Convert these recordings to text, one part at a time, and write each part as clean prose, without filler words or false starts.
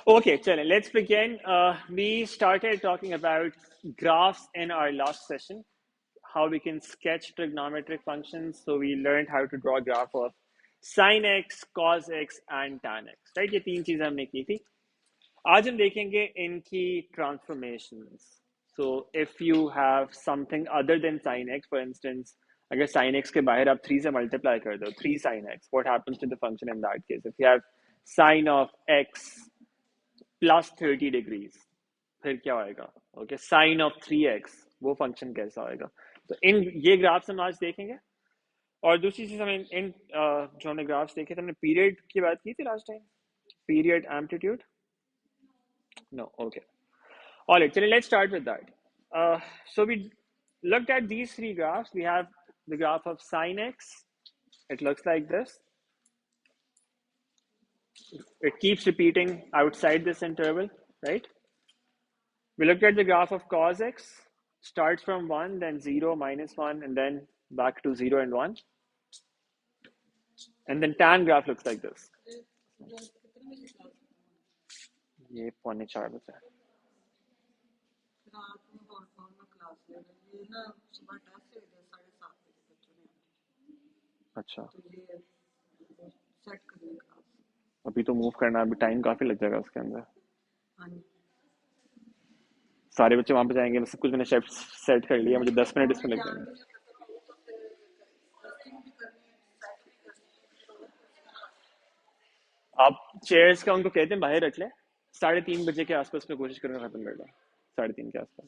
Okay, chale, let's begin. We started talking about graphs in our last session, how we can sketch trigonometric functions. So we learned how to draw a graph of sin x, cos x, and tan x. Right? ये तीन चीजें हमने की थी. आज हम देखेंगे इनकी transformations. So if you have something other than sin x, for instance, अगर sin x के बाहर आप 3 से multiply कर दो, 3 sin x, what happens to the function in that case? If you have sin of x plus 30 degrees फिर क्या होएगा ओके साइन ऑफ 3x वो फंक्शन कैसा होएगा तो इन ये ग्राफ्स हम आज देखेंगे और दूसरी चीज हमें इन जो हमने ग्राफ्स देखे थे हमने पीरियड की बात की थी last time period amplitude no okay alright चलिए let's start with that so we looked at these three graphs. We have the graph of sin x. It looks like this. It keeps repeating outside this interval, right? We looked at the graph of cos x, starts from 1, then 0, -1, and then back to 0 and 1. And then tan graph looks like this. ये 3:45 बजे है. अच्छा अभी तो move करना अभी time काफी लग जाएगा उसके अंदर सारे बच्चे वहां पे जाएंगे सब कुछ मैंने सेट कर लिया मुझे 10 मिनट इसमें लग जाएंगे आप चेयर्स का उनको कहते हैं बाहर रख ले 3:30 बजे के आसपास में कोशिश करना खत्म कर दो 3:30 के आसपास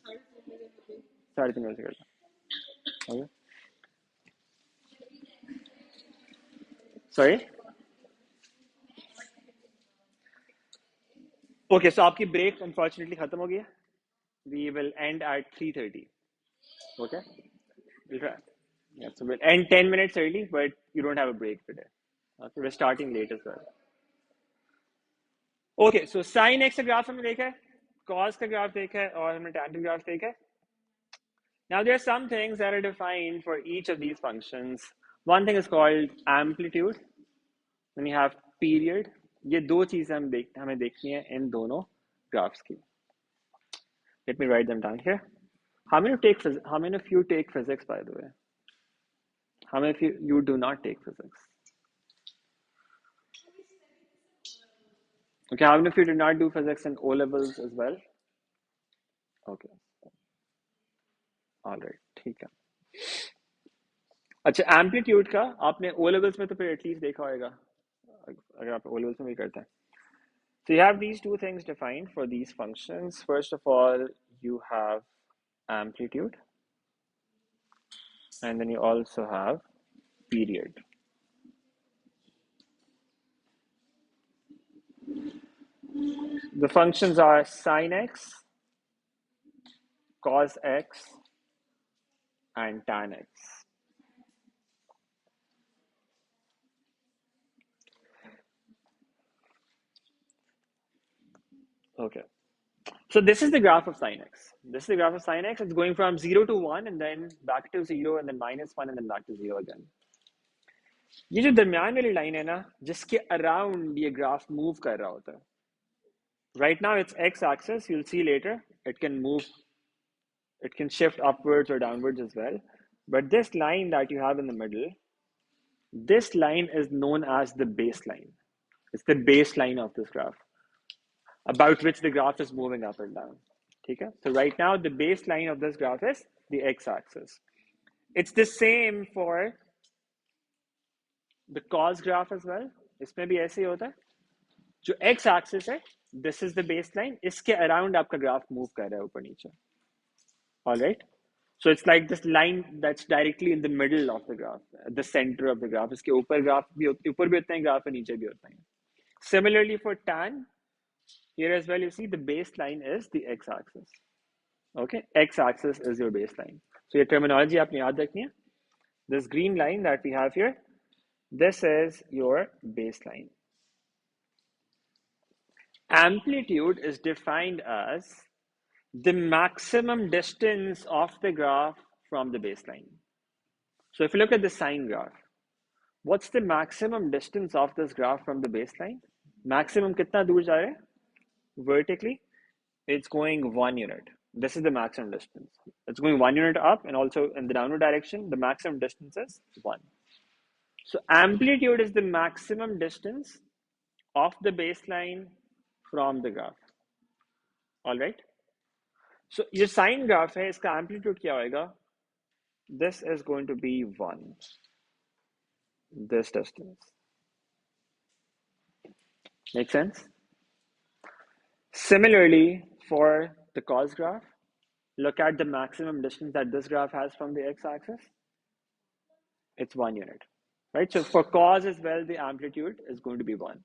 3:30 बजे कर दो सॉरी ओके सो आपकी ब्रेक अनफॉर्चुनेटली खत्म हो गया we will end at 3:30 okay we'll try yeah so we'll end 10 minutes early but you don't have a break today okay we're starting late as well okay so sin x का graph हमने देखा है cos का graph देखा है और हमने tan का ग्राफ देखा है now there are some things that are defined for each of these functions one thing is called amplitude then you have period ये दो चीजें हमें देखनी है इन दोनों ग्राफ्स की let me write them down here how many of you take physics by the way how many of you do not take physics okay how many of you did not do physics in O levels as well okay all right ठीक है अच्छा amplitude का आपने O levels में तो फिर at least देखा होगा अगर आप O levels में भी करते हैं so you have these two things defined for these functions first of all you have amplitude and then you also have period the functions are sin x cos x and tan x okay so this is the graph of sin x this is the graph of sin x it's going from 0 to 1 and then back to 0 and then -1 and then back to 0 again ये जो दरमियान वाली line है ना जिसके around ये graph move कर रहा होता है right now it's x axis you'll see later it can move it can shift upwards or downwards as well but this line that you have in the middle this line is known as the baseline it's the baseline of this graph about which the graph is moving up and down okay so right now the baseline of this graph is the x-axis it's the same for the cos graph as well इसमें भी ऐसे ही होता है जो x-axis है this is the baseline इसके around आपका graph move कर रहा है ऊपर नीचे all right so it's like this line that's directly in the middle of the graph the center of the graph इसके ऊपर graph भी ऊपर भी उतना ही graph है नीचे भी उतना ही similarly for tan here as well you see the baseline is the x-axis okay x-axis is your baseline so your terminology आपने याद रखनी है this green line that we have here this is your baseline amplitude is defined as the maximum distance of the graph from the baseline so if you look at the sine graph what's the maximum distance of this graph from the baseline maximum कितना दूर जा रहा है vertically, it's going 1 unit. This is the maximum distance. It's going 1 unit up, and also in the downward direction, the maximum distance is 1. So amplitude is the maximum distance of the baseline from the graph. All right. So your sine graph है, इसका amplitude क्या होएगा? This is going to be 1. This distance. Make sense? Similarly, for the cos graph, look at the maximum distance that this graph has from the x-axis. It's 1 unit, right? So for cos as well, the amplitude is going to be 1.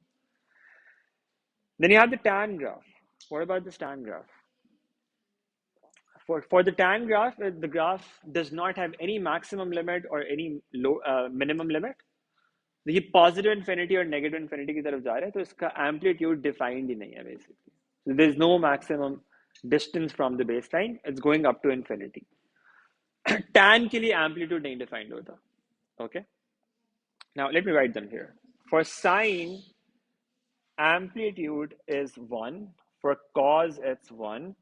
Then you have the tan graph. What about this tan graph? For the tan graph, the graph does not have any maximum limit or any minimum limit. ये positive infinity और negative infinity की तरफ जा रहा है, तो इसका amplitude defined ही नहीं है basically. So there is no maximum distance from the baseline. It's going up to infinity. Tan के लिए amplitude नहीं defined होता. Okay. Now let me write them here. For sine, amplitude is 1. For cos, it's 1.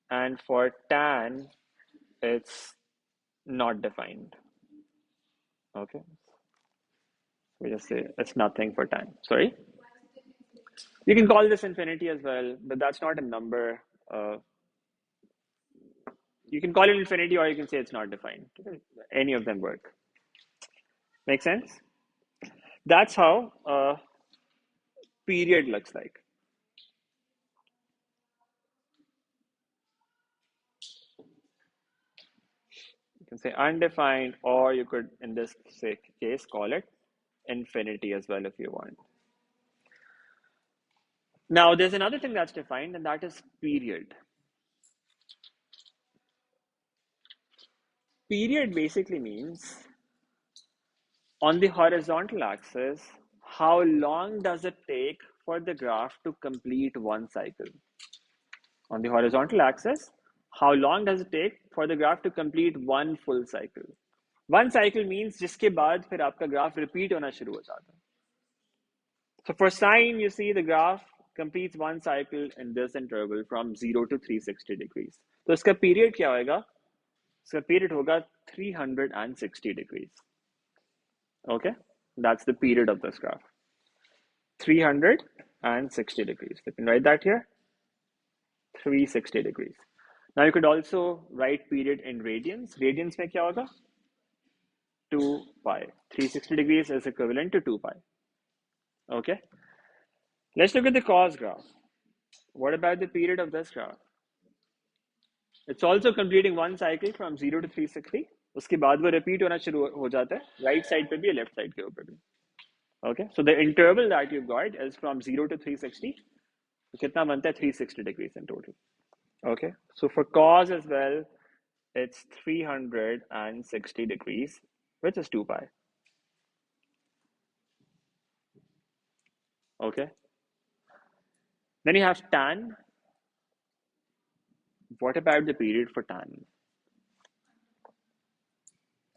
And for tan, it's not defined. Okay. We just say it's nothing for tan. Sorry. You can call this infinity as well, but that's not a number. You can call it infinity, or you can say it's not defined. Any of them work. Make sense? That's how period looks like. You can say undefined, or you could, in this case, call it infinity as well if you want. Now, there's another thing that's defined, and that is period. Period basically means on the horizontal axis, how long does it take for the graph to complete one cycle? On the horizontal axis, how long does it take for the graph to complete one full cycle? One cycle means जिसके बाद फिर आपका graph repeat होना शुरू हो जाता है. So for sine, you see the graph completes one cycle in this interval from 0 to 360 degrees. तो इसका period क्या होएगा? इसका period होगा 360 degrees. Okay, that's the period of this graph. 360 degrees. You can write that here. 360 degrees. Now you could also write period in radians. Radians में क्या होगा? 2 pi. 360 degrees is equivalent to 2 pi. Okay. Let's look at the cos graph. What about the period of this graph? It's also completing one cycle from 0 to 360. उसके बाद वो repeat होना शुरू हो जाता है. Right side पे भी, left side के ऊपर भी. Okay. So the interval that you've got is from 0 to 360. तो कितना बनता है? 360 degrees in total. Okay. So for cos as well, it's 360 degrees, which is 2 pi. Okay. Then you have tan. What about the period for tan?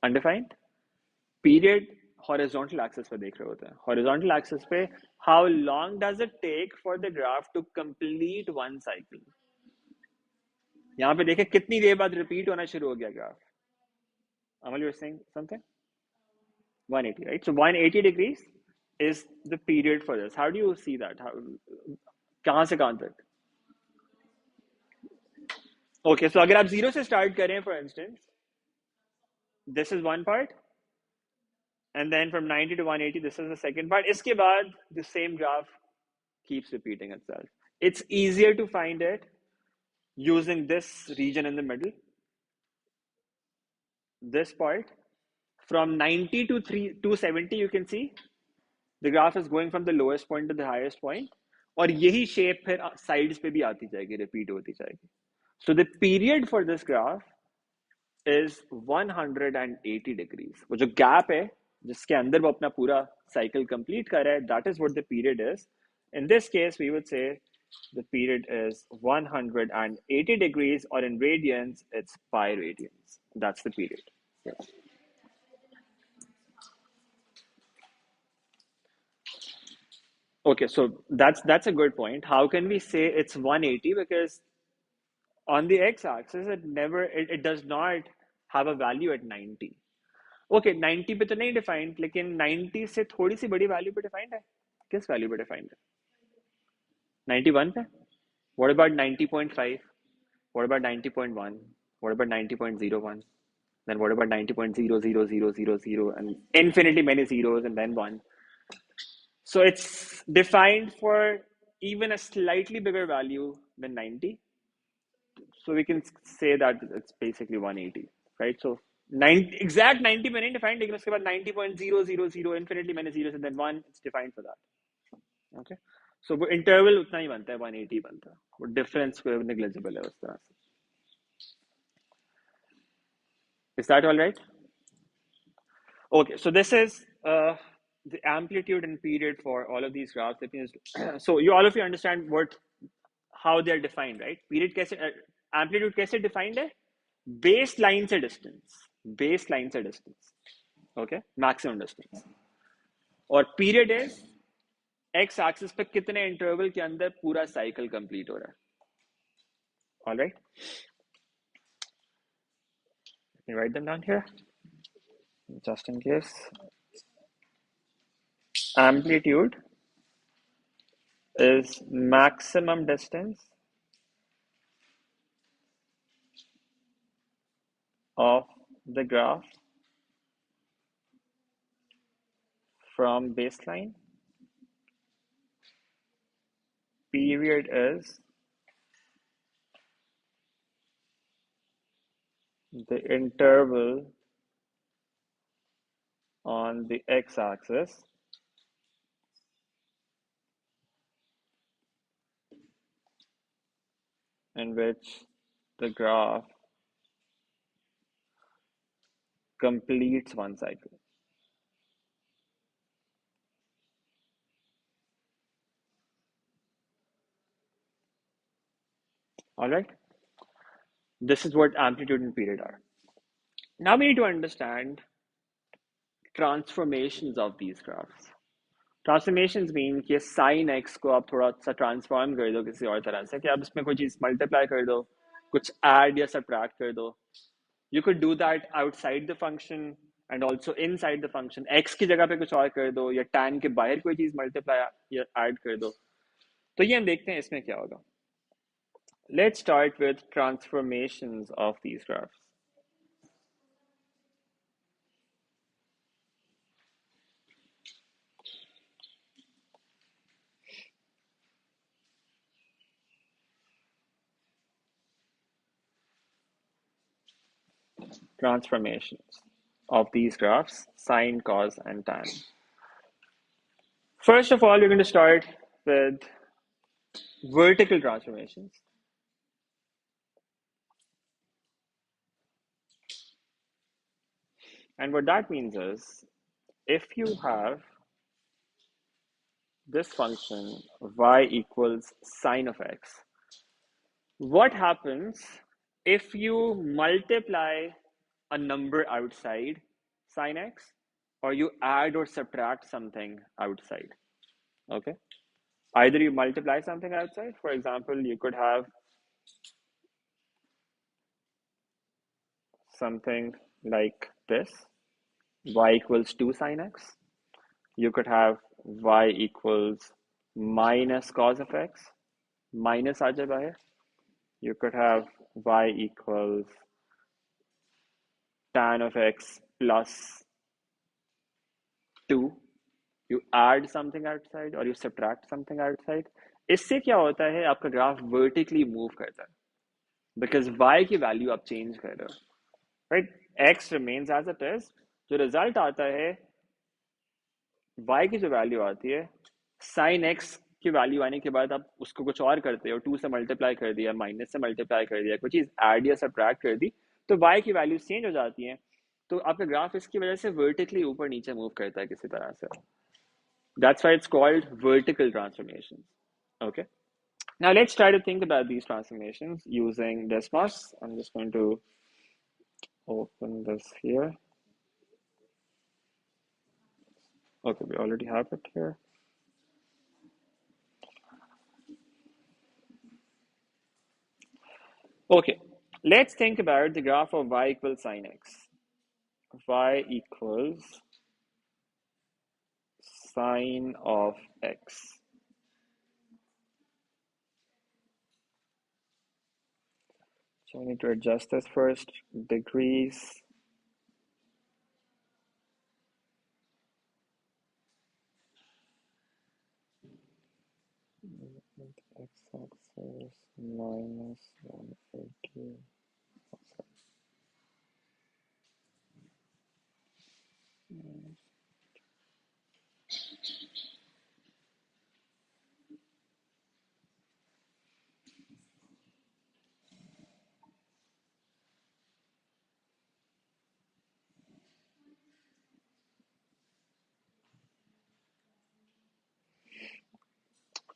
Undefined. Period horizontal axis पे देख रहे होते हैं. Horizontal axis पे, how long does it take for the graph to complete one cycle? यहाँ पे देखें कितनी देर बाद repeat होना शुरू हो गया graph. Amal, you were saying something? 180, right? So 180 degrees is the period for this. How do you see that? कहाँ से कहाँ तक? Okay, so अगर आप 0 से start करें, for instance, this is one part, and then from 90 to 180, this is the second part. इसके बाद the same graph keeps repeating itself. It's easier to find it using this region in the middle. This part, from 90 to 270, you can see the graph is going from the lowest point to the highest point. और यही shape फिर sides पे भी आती जाएगी, repeat होती जाएगी. So the period for this graph is 180 degrees. वो जो gap है, जिसके अंदर वो अपना पूरा cycle complete कर रहा है, that is what the period is. In this case, we would say the period is 180 degrees, or in radians, it's pi radians. That's the period. Yeah. Okay, so that's a good point. How can we say it's 180? Because on the x-axis, it does not have a value at 90. Okay, 90 पे तो नहीं defined, लेकिन 90 से थोड़ी सी बड़ी value पे defined है. किस वैल्यू पे डिफाइंड है? 91 पे? What about 90.5? What about 90.1? What about 90.01? Then what about 90.00000 and infinitely many zeros and then 1? So it's defined for even a slightly bigger value than 90. So we can say that it's basically 180, right? So exact 90 में नहीं defined, लेकिन उसके बाद 90.000 infinitely many zeros and then 1, it's defined for that. Okay, so वो interval उतना ही बनता है, 180 बनता है. वो difference को negligible है उस तरह से. Is that all right? Okay, so this is the amplitude and period for all of these graphs. So all of you understand how they are defined, right? Period कैसे, amplitude कैसे defined है? Baseline से distance, okay, maximum distance. और period is x axis पे कितने interval के अंदर पूरा cycle complete हो रहा है. All right, let me write them down here just in case. Amplitude is maximum distance of the graph from baseline. Period is the interval on the x-axis in which the graph completes one cycle. All right, this is what amplitude and period are. Now we need to understand transformations of these graphs. Transformations mean कि sin x को आप थोड़ा सा transform कर दो किसी और तरह से, कि आप इसमें कोई चीज मल्टीप्लाई कर दो, कुछ ऐड या सब्ट्रैक्ट कर दो. You could do that outside the function and also inside the function. X की जगह पे कुछ और कर दो, या tan के बाहर कोई चीज मल्टीप्लाई या ऐड कर दो. तो ये हम देखते हैं इसमें क्या होगा. Let's start with transformations of these graphs. Transformations of these graphs, sine, cos, and tan. First of all, you're going to start with vertical transformations. And what that means is, if you have this function y equals sine of x, what happens if you multiply a number outside sine x, or you add or subtract something outside? Okay, either you multiply something outside, for example, you could have something like this, y equals 2 sine x. You could have y equals minus cos of x, minus आ जाए बाहर. You could have y equals tan of x plus 2. You add something outside or you subtract something outside. इससे क्या होता है, आपका graph vertically move करता है, because y की value आप change कर रहे हो, right? X remains as it is. जो result आता है, y की जो value आती है, sin x की वैल्यू आने के बाद आप उसको कुछ और करते हो, 2 से मल्टीप्लाई कर दिया, माइनस से मल्टीप्लाई कर दिया, कुछ चीज ऐड या सब्ट्रैक्ट कर दी, तो y की वैल्यू चेंज हो जाती है. तो आपका ग्राफ इसकी वजह से वर्टिकली ऊपर नीचे मूव करता है किसी तरह से. That's why it's called vertical transformations. Okay, now let's try to think about these transformations using Desmos. I'm just going to open this here. Okay, we already have it here. Okay, let's think about the graph of y equals sine x. Y equals sine of x. So I need to adjust this first. Degrees. X-axis minus 180.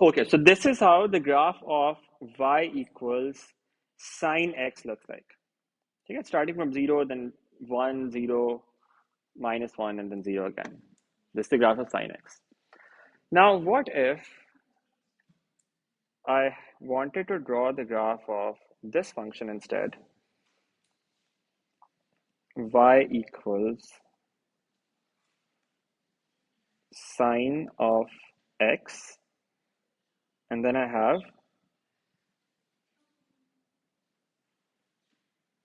Okay, so this is how the graph of y equals sine x looks like. Okay, starting from 0, then 1, 0, minus 1, and then 0 again. This is the graph of sine x. Now, what if I wanted to draw the graph of this function instead? Y equals sine of x, and then I have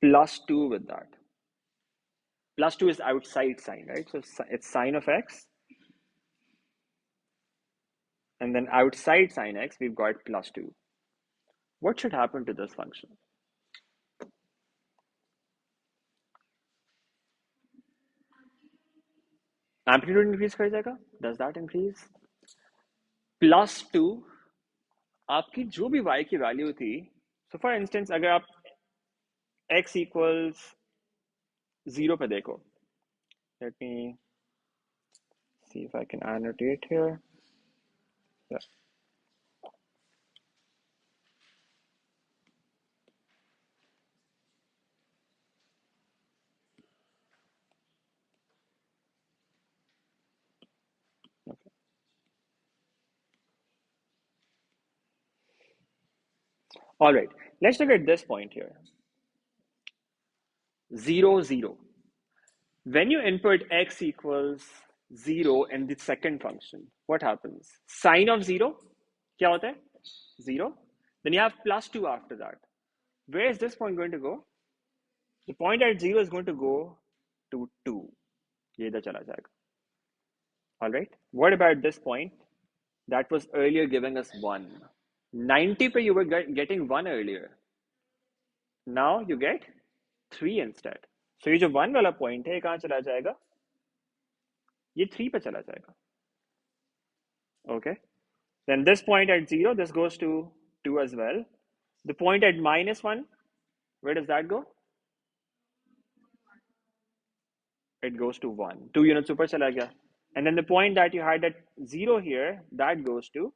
plus 2 with that. Plus 2 is outside sine, right? So it's sine of x, and then outside sine x, we've got plus 2. What should happen to this function? Amplitude increase कर जाएगा? Does that increase? Plus 2, आपकी जो भी y की value थी, so for instance, अगर आप x equals 0 पे देखो, let me see if I can annotate here. Yeah. Okay. All right, let's look at this point here. 0, 0. When you input x equals 0 in the second function, what happens? Sine of 0, क्या होता है? 0. Then you have plus 2 after that. Where is this point going to go? The point at 0 is going to go to 2. ये इधर चला जाएगा. All right. What about this point? That was earlier giving us 1. 90 पे you were getting 1 earlier. Now you get 3 instead. So ये जो 1 वाला point है, ये कहाँ चला जाएगा? ये 3 पे चला जाएगा. Okay. Then this point at 0, this goes to 2 as well. The point at minus 1, where does that go? It goes to 1. 2 units super chala gaya. And then the point that you had at 0 here, that goes to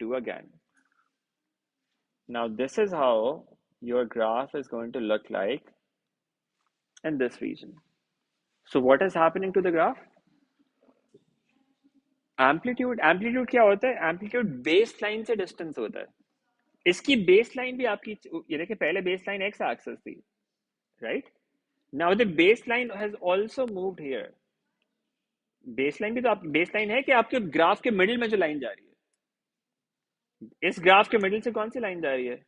2 again. Now this is how your graph is going to look like in this region. So what is happening to the graph? Amplitude क्या होता है? Amplitude baseline से distance होता है. इसकी baseline भी आपकी, ये देखिए पहले baseline x axis थी, right? Now the baseline has also moved here. Baseline भी तो आप baseline है कि आपके ग्राफ के मिडिल में जो लाइन जा रही है, इस ग्राफ के मिडिल से कौन सी लाइन जा रही है?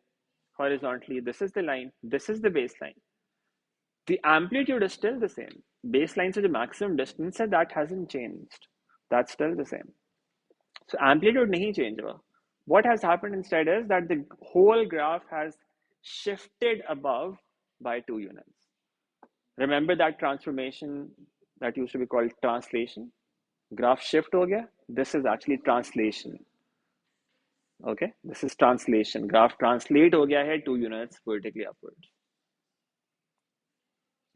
Horizontally, this is the line, this is the baseline. The amplitude is still the same. Baseline से जो maximum distance है, that hasn't changed. That's still the same. So amplitude नहीं change हुआ. What has happened instead is that the whole graph has shifted above by 2 units. Remember that transformation that used to be called translation? Graph shift हो गया. This is actually translation. Okay, this is translation. Graph translate हो गया है 2 units vertically upwards.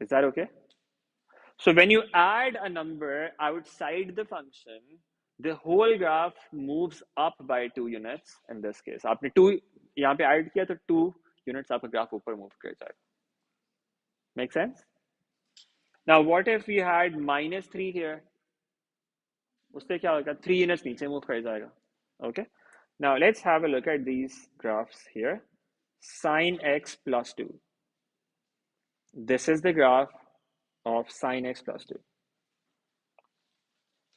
Is that okay? So when you add a number outside the function, the whole graph moves up by 2 units in this case. आपने 2 यहाँ पे add किया तो 2 units आपका graph ऊपर move कर जाएगा. Make sense? Now what if we had minus 3 here? उससे क्या होगा? 3 units नीचे move कर जाएगा. Okay? Now let's have a look at these graphs here. sine x plus 2. This is the graph of sine x plus 2.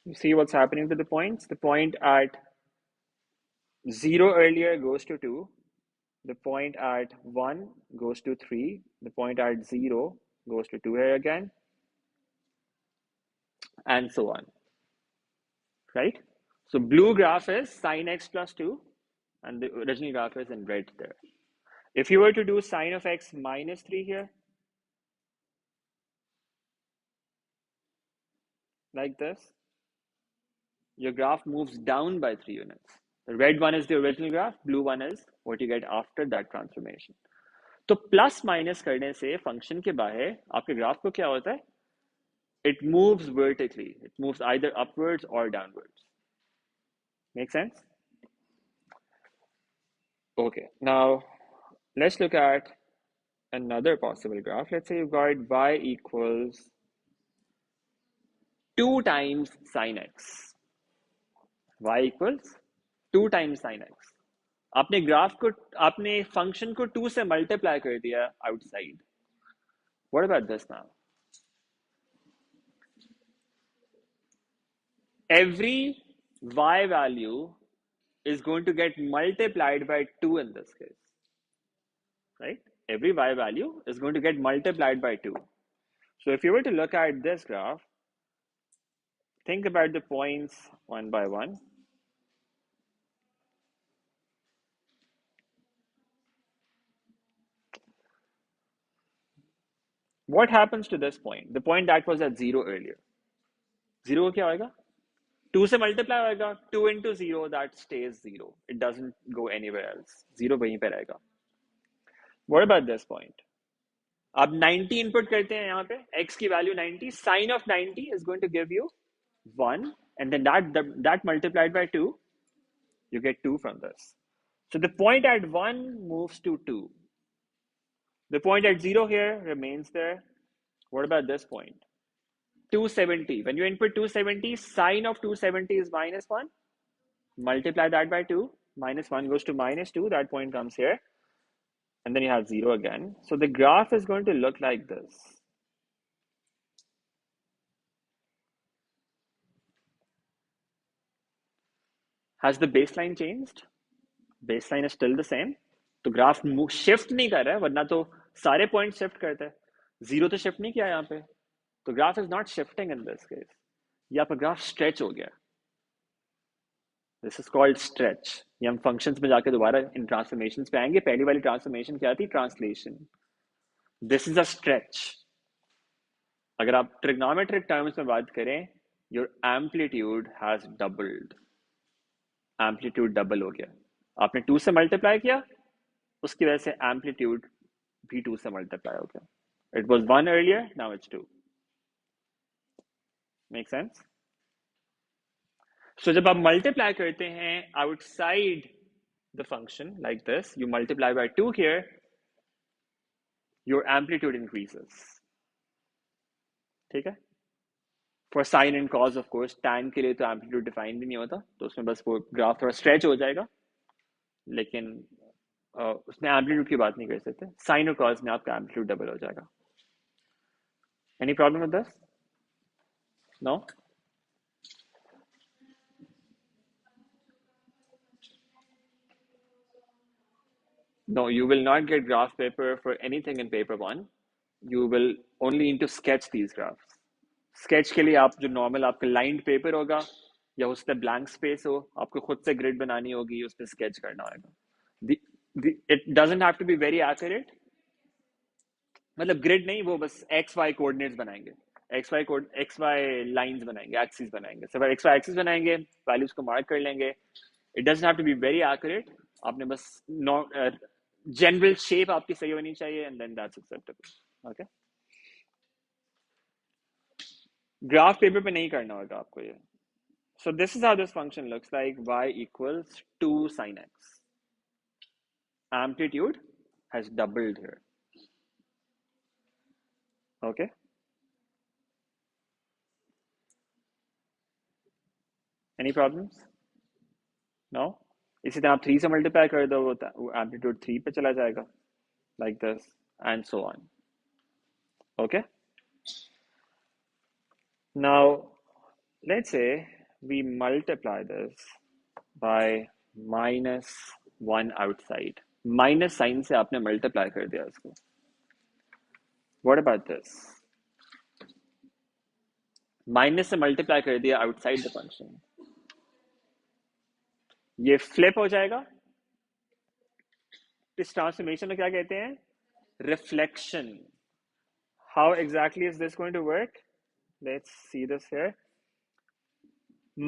You see what's happening to the points? The point at 0 earlier goes to 2. The point at 1 goes to 3. The point at 0 goes to 2 here again. And so on. Right? So blue graph is sine x plus 2. And the original graph is in red there. If you were to do sine of x minus 3 here, like this, your graph moves down by 3 units. The red one is the original graph, blue one is what you get after that transformation. तो plus minus करने से function के बाहर आपके graph को क्या होता है? It moves vertically. It moves either upwards or downwards. Make sense? Okay, now let's look at another possible graph. Let's say you've got y equals 2 times sine x. Y equals 2 times sine x. आपने graph को, आपने function को 2 से multiply कर दिया outside. What about this now? Every y value is going to get multiplied by 2 in this case. Right? Every y value is going to get multiplied by 2. So if you were to look at this graph, think about the points one by one. What happens to this point? The point that was at 0 earlier. 0 क्या होएगा? 2 से multiply होएगा. 2 into 0, that stays 0. It doesn't go anywhere else. 0 वहीं पे रहेगा. What about this point? आप 90 input करते हैं यहाँ पे. X की value 90. Sine of 90 is going to give you 1. And then that multiplied by 2, you get 2 from this. So the point at 1 moves to 2. The point at 0 here remains there. What about this point? 270. When you input 270, sine of 270 is minus 1. Multiply that by 2. Minus 1 goes to minus 2. That point comes here. And then you have 0 again. So the graph is going to look like this. Has the baseline changed? Baseline is still the same. तो graph shift नहीं कर रहा है, वरना तो सारे point shift करते हैं. 0 तो शिफ्ट नहीं किया यहाँ पे. तो graph is not shifting in this case. ये आपका ग्राफ स्ट्रेच हो गया. This is called stretch. ये हम फंक्शंस में जाके दोबारा इन ट्रांसफॉर्मेशंस पे आएंगे. पहली वाली ट्रांसफॉर्मेशन क्या थी? Translation. This is a stretch. अगर आप ट्रिग्नोमेट्रिक टर्म्स में बात करें, your amplitude has doubled. Amplitude double हो गया. आपने 2 से मल्टीप्लाई किया, उसकी वजह से एम्पलीट्यूड भी 2 से मल्टीप्लाई हो गया. It was 1 earlier, now it's 2. Make sense? So जब आप मल्टीप्लाई करते हैं outside the function like this, you multiply by 2 here, your amplitude increases. ठीक है? For sine and cos, of course, tan के लिए तो amplitude defined भी नहीं होता, तो उसमें बस वो ग्राफ थोड़ा stretch हो जाएगा, लेकिन उसमें amplitude की बात नहीं कर सकते. Sine और cos में आपका amplitude double हो जाएगा. Any problem with this? No? No, you will not get graph paper for anything in paper 1. You will only need to sketch these graphs. Sketch के लिए आप जो normal आपका lined paper होगा या उस पर blank space हो, आपको खुद से grid बनानी होगी, उस पर sketch करना होगा. It doesn't have to be very accurate. मतलब grid नहीं, वो बस XY coordinates बनाएंगे. XY lines बनाएंगे, axes बनाएंगे. So XY axis बनाएंगे, values को mark कर लेंगे. It doesn't have to be very accurate. आपने बस general shape आपकी सही होनी चाहिए, and then that's acceptable. Okay? Graph paper पे नहीं करना होगा आपको ये. So this is how this function looks like. Y equals 2 sine x. Amplitude has doubled here. Okay? Any problems? No? इसी तरह आप 3 से मल्टीप्लाई कर दो, वो एम्पलीट्यूड 3 पे चला जाएगा, like this and so on. Okay, now let's say we multiply this by -1 outside. Minus sign से आपने मल्टीप्लाई कर दिया इसको. What about this? माइनस से मल्टीप्लाई कर दिया आउटसाइड द फंक्शन. ये फ्लिप हो जाएगा. इस ट्रांसफॉर्मेशन में क्या कहते हैं? Reflection. How exactly is this going to work? Let's see this here.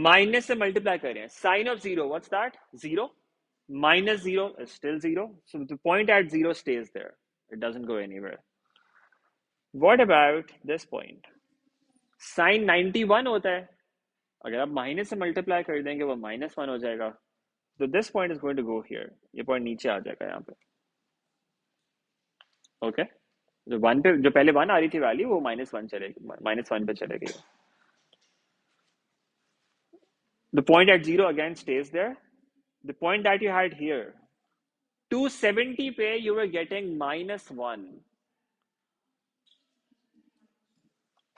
Minus से मल्टीप्लाई कर रहे हैं. Sine of zero, what's that? Zero. Minus 0 is still 0. So the point at 0 stays there. It doesn't go anywhere. What about this point? Sin 91 होता है. अगर आप minus से multiply कर देंगे वो -1 हो जाएगा. So this point is going to go here. ये पॉइंट नीचे आ जाएगा यहाँ पे. Okay? जो पहले 1 आ रही थी वैल्यू वो -1 चलेगी, -1 पे चलेगी. The point at 0 again stays there. The point that you had here, 270 पे you were getting -1.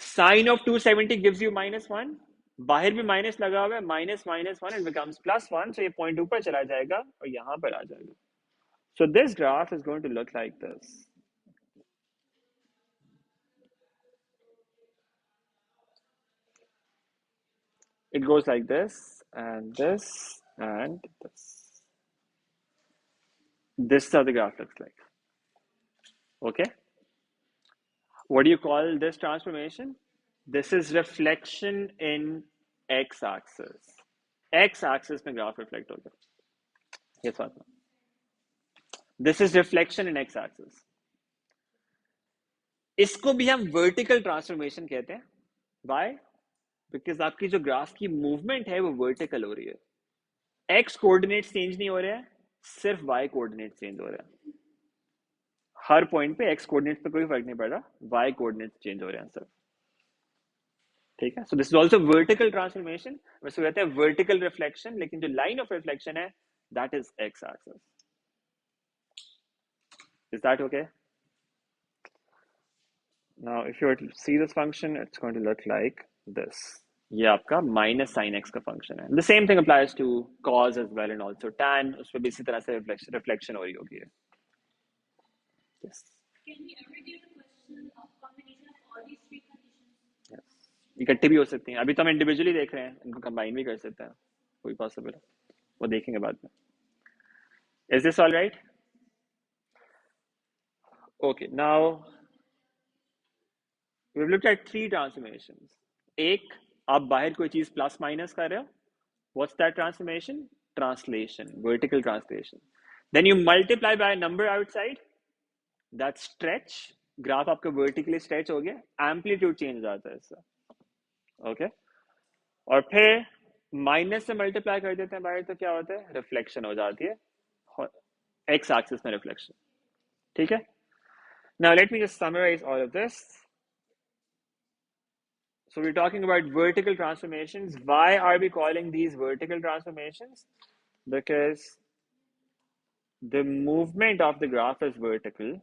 Sine of 270 gives you -1. बाहर भी माइनस लगा हुआ है, -1 it becomes +1. So ये पॉइंट ऊपर चला जाएगा और यहाँ पर आ जाएगा. So this graph is going to look like this. It goes like this and this and this. This is how the graph looks like. Okay. What do you call this transformation? This is reflection in x-axis. X-axis में graph reflect होगा. Yes or no? This is reflection in x-axis. इसको भी हम vertical transformation कहते हैं. Why? Because आपकी जो graph की मूवमेंट है वो वर्टिकल हो रही है. एक्स कोऑर्डिनेट चेंज नहीं हो रहा है, सिर्फ वाई कोऑर्डिनेट चेंज हो रहा है. हर पॉइंट पे एक्स कोऑर्डिनेट पे कोई फर्क नहीं पड़ रहा, वाई कोऑर्डिनेट चेंज हो रहे हैं सिर्फ. ठीक है. So this is also vertical transformation. वैसे कहते हैं वर्टिकल रिफ्लेक्शन, लेकिन जो लाइन ऑफ रिफ्लेक्शन है that is x axis. Is that okay? Now if you were to see this function it's going to look like this. ये आपका minus sine x का function है. The same thing applies to cos as well and also tan. उस पर भी इसी तरह से रिफ्लेक्शन हो रही होगी. Yes. Can we ever get a question of combination of all these three conditions? Yes. इकट्ठे भी हो सकती हैं. अभी तो हम इंडिविजुअली देख रहे हैं, इनको कंबाइन भी कर सकते हैं. कोई पॉसिबल है, वो देखेंगे बाद में. Is this all right? Okay. Now we've looked at 3 transformations. एक, आप बाहर कोई चीज प्लस माइनस कर रहे हो. What's that transformation? Translation, vertical translation. Then you multiply by a number outside. That stretch, graph आपका वर्टिकली स्ट्रेच हो गया, एम्पलीट्यूड चेंज हो जाता है इससे. ओके. और फिर माइनस से मल्टीप्लाई कर देते हैं बाहर तो क्या होता है? रिफ्लेक्शन हो जाती है, एक्स एक्सिस में रिफ्लेक्शन. ठीक है. Now let me just summarise all of this. So we're talking about vertical transformations. Why are we calling these vertical transformations? Because the movement of the graph is vertical.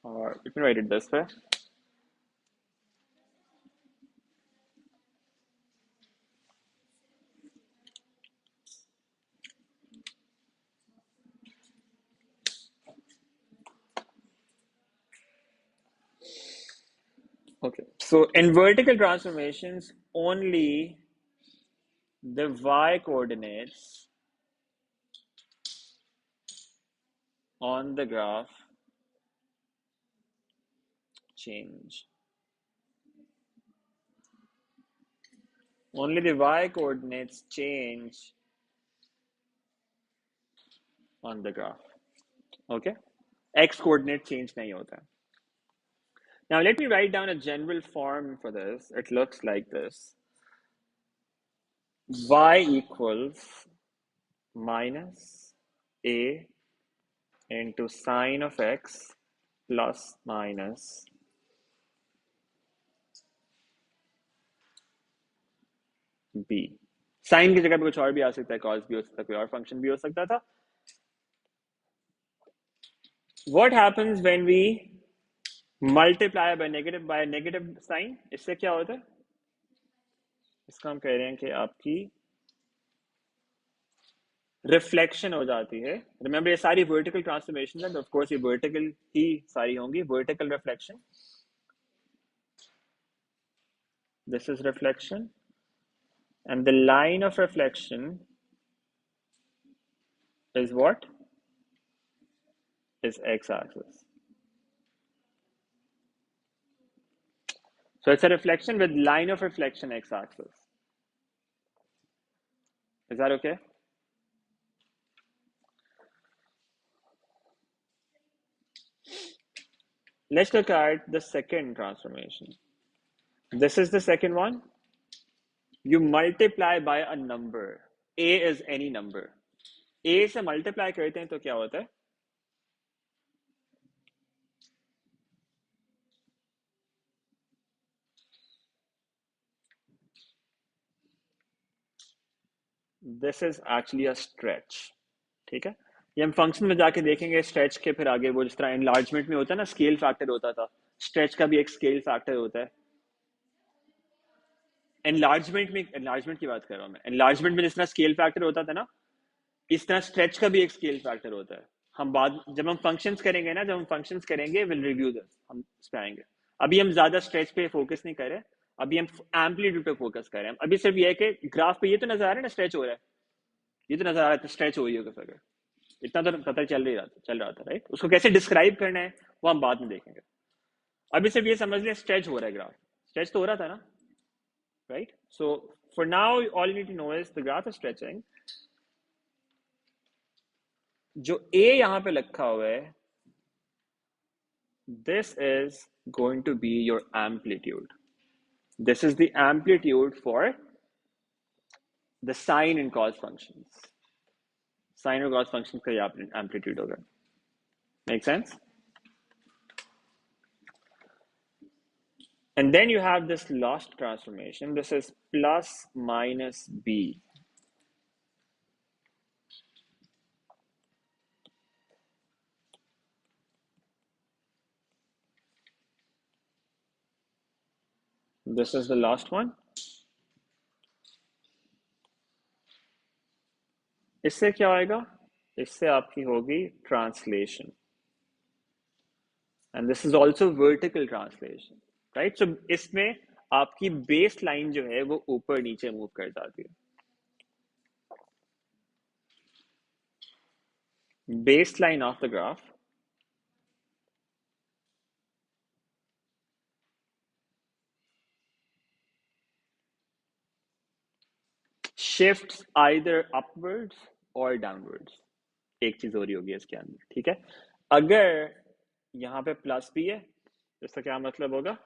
Or you can write it this way. Okay, so in vertical transformations, only the y coordinates on the graph change. Only the y coordinates change on the graph. Okay, x coordinate change nahi hota hai. Now let me write down a general form for this. It looks like this. Y equals minus a into sine of x plus minus b। Sine की जगह पे कुछ और भी आ सकता है, cos भी हो सकता है, कोई और फंक्शन भी हो सकता था। What happens when we multiply by negative sign? इससे क्या होता है? इसका हम कह रहे हैं कि आपकी रिफ्लेक्शन हो जाती है। रिमेंबर ये सारी वर्टिकल ट्रांसफॉर्मेशन है, तो ऑफ कोर्स ये वर्टिकल ही सारी होंगी। Vertical reflection, this is reflection, and the line of reflection is what? Is x-axis. So it's a reflection with line of reflection x-axis. Is that okay? Let's look at the second transformation. This is the second one. You multiply by a number. A is any number. A से multiply करते हैं तो क्या होता है? This is actually a stretch. ठीक है, ये हम फंक्शन में जाके देखेंगे स्ट्रेच के। फिर आगे वो जिस तरह एनलार्जमेंट में होता है ना, स्केल फैक्टर होता था, स्ट्रेच का भी एक स्केल फैक्टर होता है। एनलार्जमेंट की बात कर रहा हूँ मैं। एनलार्जमेंट में जिस तरह स्केल फैक्टर होता था ना, इस तरह स्ट्रेच का भी एक स्केल फैक्टर होता है। हम बाद जब हम फंक्शंस करेंगे ना, जब हम फंक्शंस करेंगे विल रिव्यू दिस, हम इस पे आएंगे। अभी हम ज्यादा स्ट्रेच पे फोकस नहीं कर रहे, अभी हम एम्पलीट्यूड पे फोकस कर रहे हैं। अभी सिर्फ ये है कि ग्राफ पे ये तो नजर आ रहा है ना स्ट्रेच हो रहा है, ये तो नजर आ रहा है स्ट्रेच हो रही होगा फिगर, इतना तो पता चल रहा था राइट। उसको कैसे डिस्क्राइब करना है वो हम बाद में देखेंगे। अभी सिर्फ ये समझ लें स्ट्रेच हो रहा है ग्राफ, स्ट्रेच तो हो रहा था ना right. So for now all you need to know is the graph is stretching. जो ए यहां पे लिखा हुआ है, this is going to be your amplitude. This is the amplitude for the sine and cos functions. Sine और cos functions का amplitude होगा। Make sense? And then you have this last transformation. This is plus minus b. This is the last one. इससे क्या होएगा? इससे आपकी होगी translation. And this is also vertical translation, right? So इसमें आपकी बेस लाइन जो है वो ऊपर नीचे मूव कर जाती है। Baseline of the graph shifts either upwards or downwards. एक चीज हो रही होगी इसके अंदर, ठीक है। अगर यहां पे प्लस भी है तो इसका क्या मतलब होगा?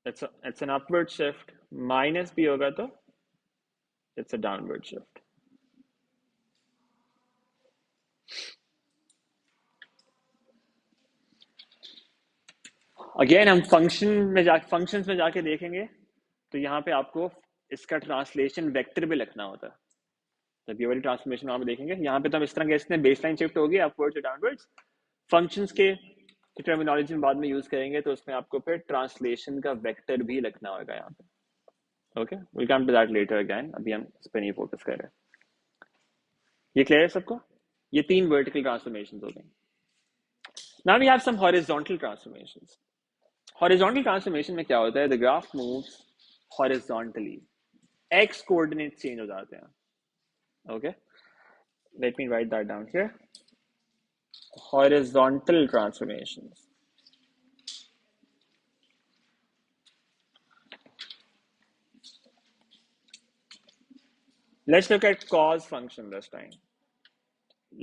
It's an upward shift. Minus भी होगा तो it's a downward shift. Again हम फंक्शंस में जाके देखेंगे तो यहाँ पे आपको इसका ट्रांसलेशन वेक्टर भी लिखना होता है। जब ये वाली ट्रांसफॉर्मेशन वहां पे देखेंगे, यहाँ पे तो हम इस तरह के बेसलाइन शिफ्ट होगी अपवर्ड्स और डाउनवर्ड्स। फंक्शंस के टर्मिनोलॉजी में बाद में यूज करेंगे तो उसमें आपको फिर ट्रांसलेशन का वेक्टर भी लिखना होगा यहाँ पे। Okay, will come to that later again, अभी हम इस पर नहीं फोकस कर रहे। ये क्लियर है सबको? ये 3 वर्टिकल ट्रांसफॉर्मेशंस हो गई। Now we have some horizontal transformations. Horizontal transformation में क्या होता है? The graph moves horizontally, x coordinate change हो जाते हैं। Okay, let me write that down here. Horizontal transformations. Let's look at cos function this time.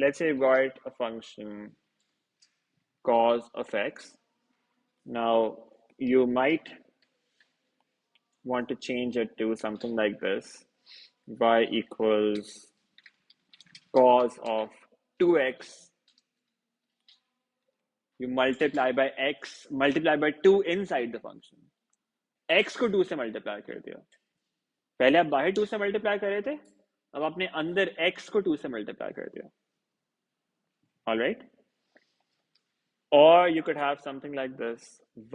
Let's say you've got a function cos of x. Now you might want to change it to something like this. Y equals cos of 2x. You multiply by x, multiply by 2 inside the function. X को 2 से multiply कर दिया, पहले आप बाहर 2 से multiply कर रहे थे, अब आपने अंदर x को 2 से मल्टीप्लाई कर दिया. Alright? Or you could have something like this: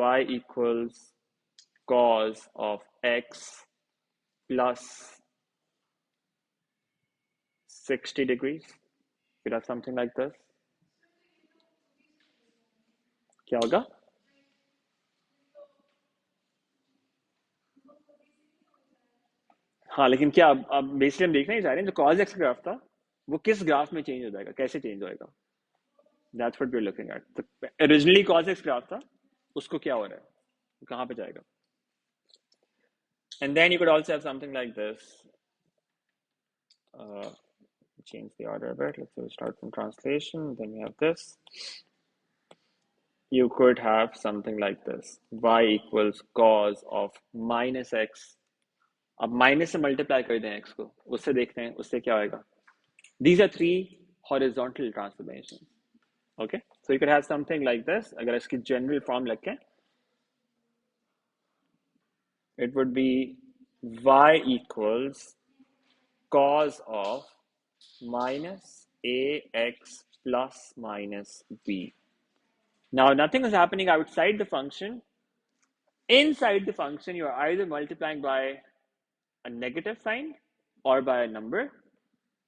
y equals cos of x plus 60 degrees. You could have something like this. क्या होगा? हाँ, लेकिन क्या अब बेसिकली हम देखना ही चाह रहे हैं जो cos x ग्राफ था वो किस ग्राफ में चेंज हो जाएगा, कैसे चेंज होएगा. That's what we're looking at. तो originally cos x ग्राफ था, उसको क्या हो रहा है, कहाँ पे जाएगा. And then you could also have something like this. Change the order a bit. Let's say we start from translation. Then we have this. You could have something like this: y equals cos of minus x. अब minus से multiply कर दें x को, उससे देखते हैं उससे क्या होएगा. These are 3 horizontal transformations. Okay, so you could have something like this. अगर इसकी general form लिखें, it would be y equals cos of minus ax plus minus b. Now nothing is happening outside the function. Inside the function, you are either multiplying by a negative sign or by a number,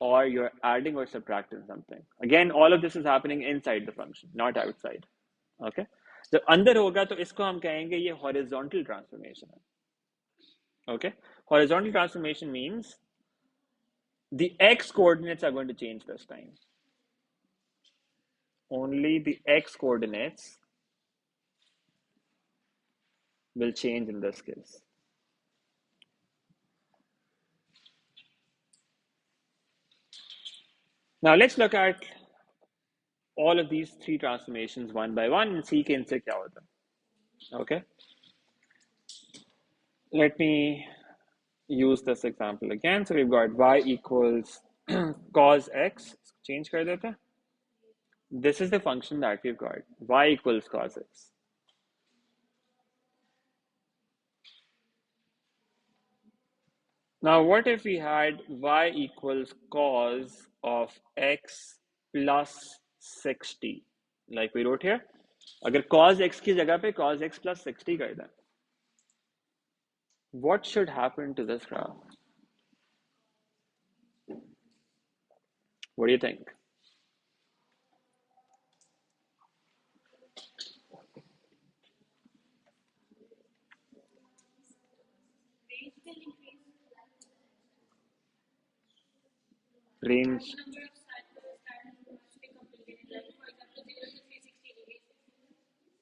or you're adding or subtracting something. Again, all of this is happening inside the function, not outside. Okay, जब अंदर होगा तो इसको हम कहेंगे ये horizontal transformation है. Okay, horizontal transformation means the x coordinates are going to change this time. Only the x coordinates will change in this case. Now let's look at all of these 3 transformations one by one and see कि इनसे क्या होता है. Okay, let me use this example again. So we've got y equals cos x. Change कर देते हैं. This is the function that we've got. Y equals cos x. Now what if we had y equals cos of x plus 60, like we wrote here. अगर cos x की जगह पे cos x plus 60 कर दें, what should happen to this graph? What do you think? Range.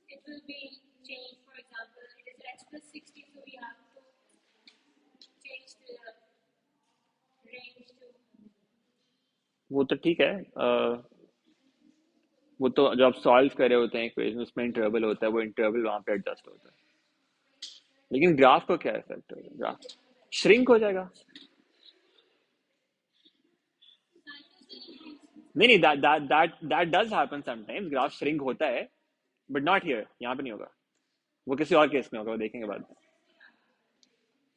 It will be changed. For example, it is x plus 60, so we have to change the range to. वो तो ठीक है. वो तो जब आप सॉल्व कर रहे होते हैं इक्वेशन, उसमें इंटरवल होता है, वो इंटरवल वहां पे एडजस्ट होता है. लेकिन ग्राफ को क्या इफेक्ट होगा? ग्राफ श्रिंक हो जाएगा. नहीं, that does happen sometimes. Graph shrink होता है, बट नॉट हियर. यहाँ पे नहीं होगा. वो किसी और केस में होगा, वो देखेंगे बाद में.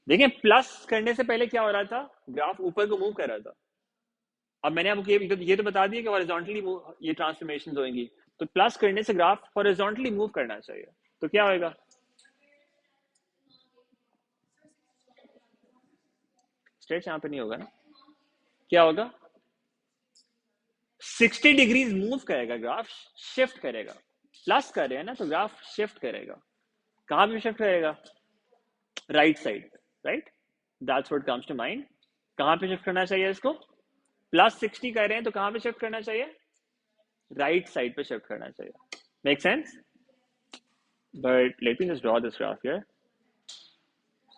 देखें, प्लस करने से पहले क्या हो रहा था, ग्राफ ऊपर को मूव कर रहा था. अब मैंने आपको ये तो बता दिया कि हॉरिजॉन्टली ये ट्रांसफॉर्मेशंस होंगी, तो प्लस करने से ग्राफ हॉरिजॉन्टली मूव करना चाहिए. तो क्या होएगा? स्ट्रेच यहाँ पे नहीं होगा ना. क्या होगा? 60 डिग्रीज मूव करेगा, ग्राफ शिफ्ट करेगा. प्लस कर रहे हैं ना, तो ग्राफ शिफ्ट करेगा. कहां पे शिफ्ट करेगा? Right side. Right, that's what comes to mind. कहां पे शिफ्ट करना चाहिए इसको? प्लस 60 कर रहे हैं तो कहां पे शिफ्ट करना चाहिए? राइट साइड पे शिफ्ट करना चाहिए. Make sense? But let me just draw this graph here.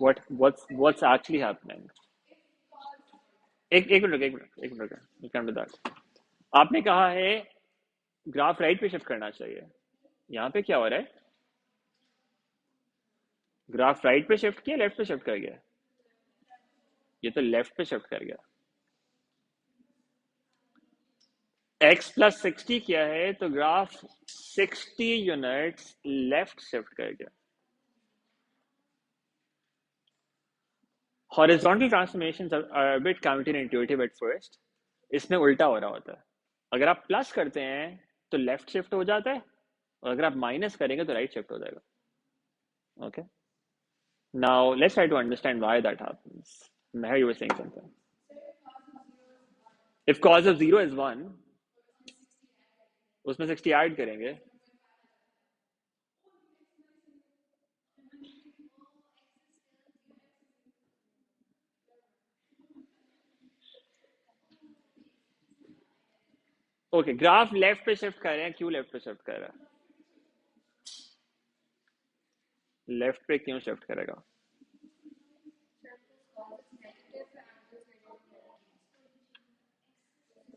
what's actually happening? एक मिनट कम टू दैट. आपने कहा है ग्राफ राइट पे शिफ्ट करना चाहिए. यहाँ पे क्या हो रहा है? ग्राफ राइट पे शिफ्ट किया, लेफ्ट पे शिफ्ट कर गया. ये तो लेफ्ट पे शिफ्ट कर गया. x प्लस 60 किया है तो ग्राफ 60 यूनिट्स लेफ्ट शिफ्ट कर गया. Horizontal transformations are a bit counterintuitive at first. इसमें उल्टा हो रहा होता है. अगर आप प्लस करते हैं तो लेफ्ट शिफ्ट हो जाता है, और अगर आप माइनस करेंगे तो राइट शिफ्ट हो जाएगा. Okay. Now let's try to understand why that happens. Meher, you were saying something. If cos of 0 is 1, उसमें 60 ऐड करेंगे. ओके, ग्राफ लेफ्ट पे शिफ्ट कर रहे हैं. क्यों लेफ्ट पे शिफ्ट कर रहा है? लेफ्ट पे क्यों शिफ्ट करेगा?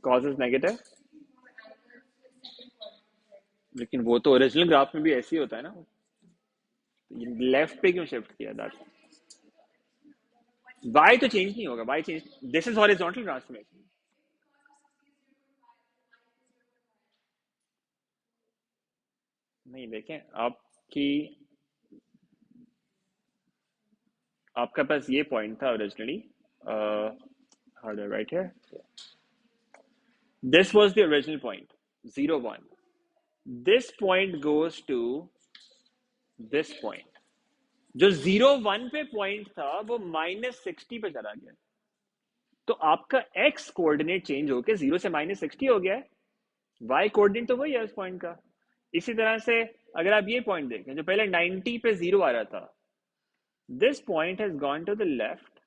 Cause is negative. लेकिन वो तो ओरिजिनल ग्राफ में भी ऐसे ही होता है ना. लेफ्ट पे क्यों शिफ्ट किया? दैट वाई तो चेंज नहीं होगा. Y change, this is horizontal transformation. नहीं, देखें आपकी, आपका पास ये पॉइंट था originally. How do I write here? This was the original point, 0, 1. This point goes to this point. जो 0, 1 पे पॉइंट था वो -60 पे चला गया. तो आपका x कोऑर्डिनेट चेंज होके 0 से -60 हो गया है. y कोऑर्डिनेट तो वही है उस पॉइंट का. इसी तरह से अगर आप ये पॉइंट देखें जो पहले 90 पे 0 आ रहा था, this point has gone to the left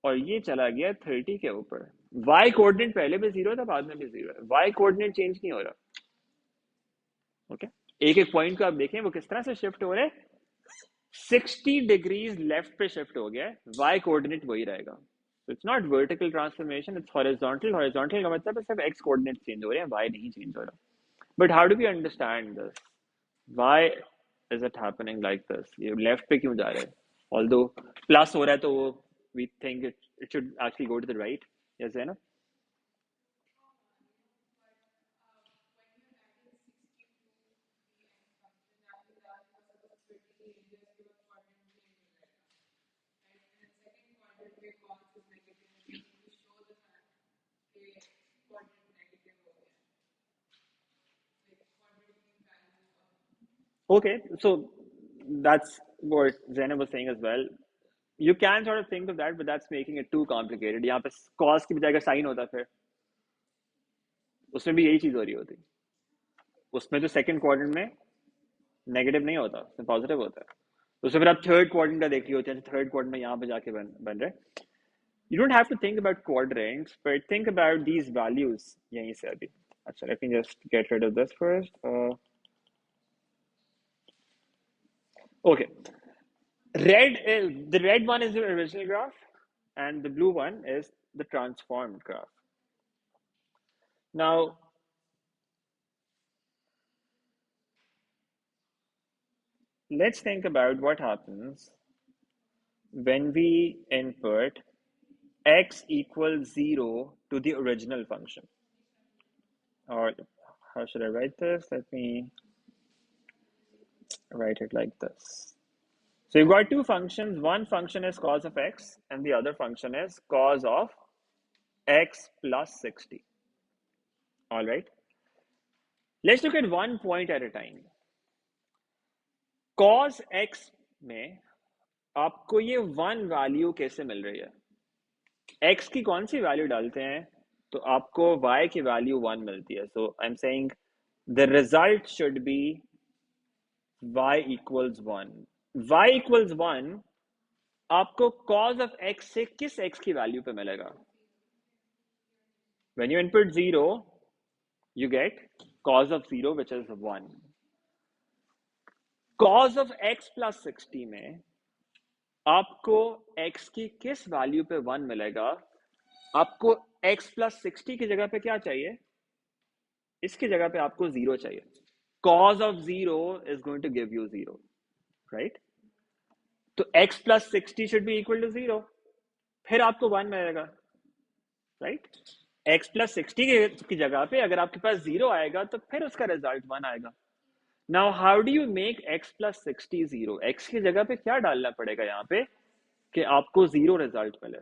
और ये चला गया 30 के ऊपर. y कोऑर्डिनेट पहले भी 0 था, बाद में भी 0 है. y कोऑर्डिनेट चेंज नहीं हो रहा. ओके, एक एक पॉइंट को आप देखें वो किस तरह से शिफ्ट हो रहे हैं. 60 डिग्रीज लेफ्ट पे शिफ्ट हो गया है. y कोऑर्डिनेट वही रहेगा. It's not vertical transformation, it's horizontal. Horizontal का मतलब है सिर्फ x कोऑर्डिनेट चेंज हो रहे हैं, y नहीं चेंज हो रहा. But how do we understand this? why is it happening like this? ये लेफ्ट पे क्यों जा रहे हैं? ऑल्दो प्लस हो रहा है तो we think it should actually go to the right. Yes, है ना? Okay, so that's what Zainab was saying as well. You can sort of think of that, but that's making it too complicated. यहाँ पे cos की बजाय अगर sin होता फिर उसमें भी यही चीज हो रही होती. उसमें तो सेकंड क्वाड्रेंट में नेगेटिव नहीं होता, उसमें पॉजिटिव होता है. तो उसमें फिर आप थर्ड क्वाड्रेंट का देख रही होते हैं. थर्ड क्वाड्रेंट में यहाँ पे जाके बन रहे. You don't have to think about quadrants, but think about these values यहीं से अभी. अच्छा, let me just get rid of this first. Okay. The red one is the original graph, and the blue one is the transformed graph. Now, let's think about what happens when we input x equals 0 to the original function. Or how should I write this? Let me write it like this. So you've got two functions. One function is cos of x, and the other function is cos of x plus 60. All right. Let's look at one point at a time. Cos x में आपको ये 1 value कैसे मिल रही है? x की कौन सी value डालते हैं तो आपको y की वैल्यू 1 मिलती है. So I am saying the result should be y equals 1. y equals 1 आपको cos of x से किस x की वैल्यू पे मिलेगा? When you input 0, you get cos of 0, which is 1. Cos of x plus 60 में आपको x की किस वैल्यू पे 1 मिलेगा? आपको x plus 60 की जगह पे क्या चाहिए? इसकी जगह पे आपको 0 चाहिए. Cos of 0 is going to give you 0, right? तो x plus 60 should be equal to 0. फिर आपको 1 मिलेगा, right? x plus 60 की जगह पे अगर आपके पास 0 आएगा तो फिर उसका रिजल्ट 1 आएगा. Now, how do you make x plus 60 0? x की जगह पे क्या डालना पड़ेगा यहाँ पे? कि आपको 0 रिजल्ट मिले,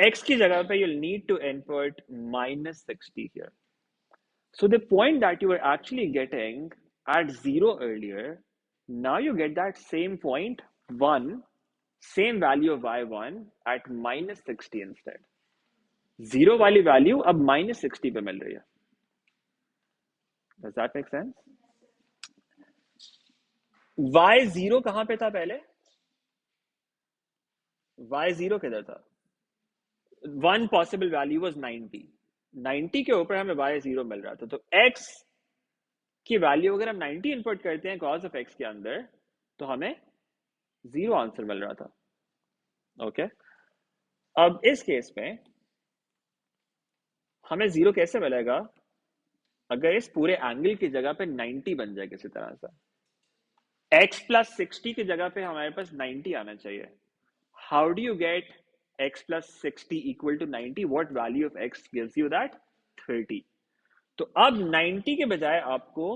x की जगह पे you'll need to input -60 here. So the point that you were actually getting at 0 earlier, now you get that same point 1, same value of y1 at -60 instead. 0 वाली वैल्यू अब -60 पे मिल रही है. Does that make sense? y0 कहां पे था पहले? y0 किधर था? वन पॉसिबल वैल्यू वाज 90 के ऊपर हमें y0 मिल रहा था. तो x की वैल्यू अगर हम 90 इनपुट करते हैं cos ऑफ x के अंदर, तो हमें 0 आंसर मिल रहा था. ओके, अब इस केस में हमें 0 कैसे मिलेगा? अगर इस पूरे एंगल की जगह पे 90 बन जाए किसी तरह से. x प्लस 60 की जगह पे हमारे पास 90 आना चाहिए. How do you get x plus 60 equal to 90? What value of x gives you that? 30. तो अब 90 के बजाय आपको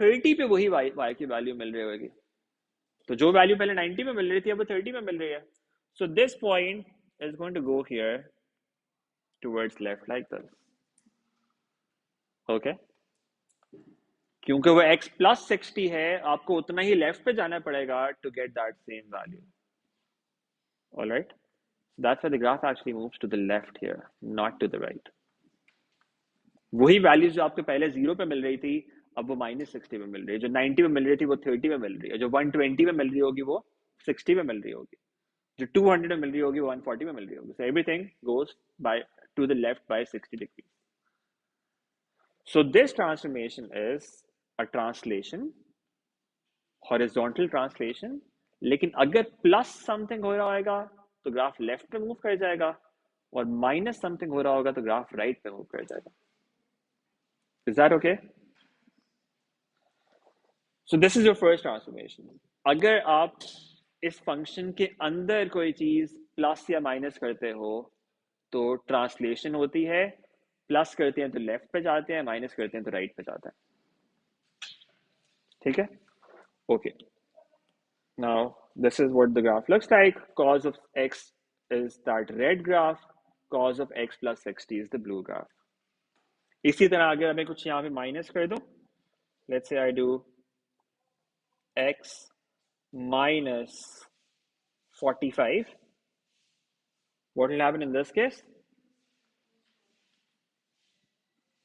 30 पे वही y की वैल्यू मिल रही होगी. तो जो वैल्यू पहले 90 में मिल रही थी अब वो 30 में मिल रही है. So this point is going to go here towards left like this. Okay, क्योंकि वो x प्लस 60 है, आपको उतना ही लेफ्ट पे जाना पड़ेगा to get that same value. Alright, that's why the graph actually moves to the left here, not to the right. वही values जो आपके पहले 0 पे मिल रही थी अब वो -60 में मिल रही है. जो 90 में मिल रही थी वो 30 में मिल रही है. जो 120 में मिल रही होगी वो 60 में मिल रही होगी. जो 200 में मिल रही होगी वो 140 में मिल रही होगी. So everything goes by to the left by 60 degrees. So this transformation is a translation, horizontal translation. लेकिन अगर प्लस समथिंग हो रहा होगा तो ग्राफ लेफ्ट पे मूव कर जाएगा, और माइनस समथिंग हो रहा होगा तो ग्राफ राइट पे मूव कर जाएगा. Is that okay? So this is your first transformation. अगर आप इस फंक्शन के अंदर कोई चीज प्लस या माइनस करते हो तो ट्रांसलेशन होती है. प्लस करते हैं तो लेफ्ट पे जाते हैं, माइनस करते हैं तो राइट पे जाते हैं. ठीक है? Okay, now this is what the graph looks like. Cos of x is that red graph, cos of x plus 60 is the blue graph. इसी तरह अगर मैं कुछ यहाँ पे माइनस कर दूं, let's say I do x minus 45, what will happen in this case?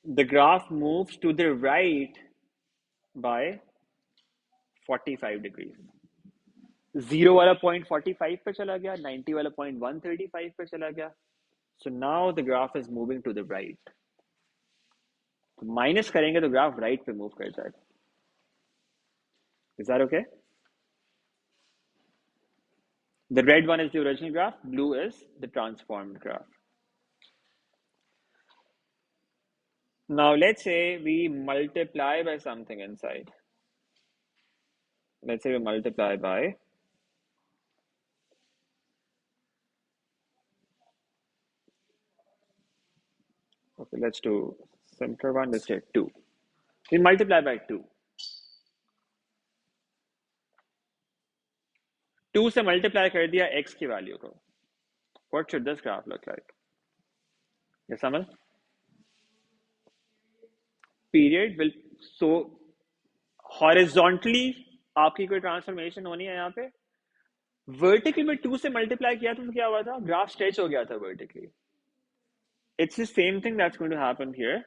The graph moves to the right by 45 degrees. 0 वाला पॉइंट 45 पे चला गया, 90 वाला पॉइंट 135 पे चला गया. So now the graph is moving to the right. तो minus करेंगे तो ग्राफ राइट पे मूव कर जाएगा. Is that okay? The red one is the original graph, blue is the transformed graph. Now let's say we multiply by something inside. Let's say we multiply by, okay, let's do simpler one. Let's say 2. We multiply by 2. 2 से multiply कर दिया x की value को. What should this graph look like? ये समझ? Period will, so horizontally आपकी कोई transformation होनी है यहाँ पे. वर्टिकल में 2 से मल्टीप्लाई किया तो क्या हुआ था? ग्राफ स्ट्रेच हो गया था vertically. It's the same thing that's going to happen here.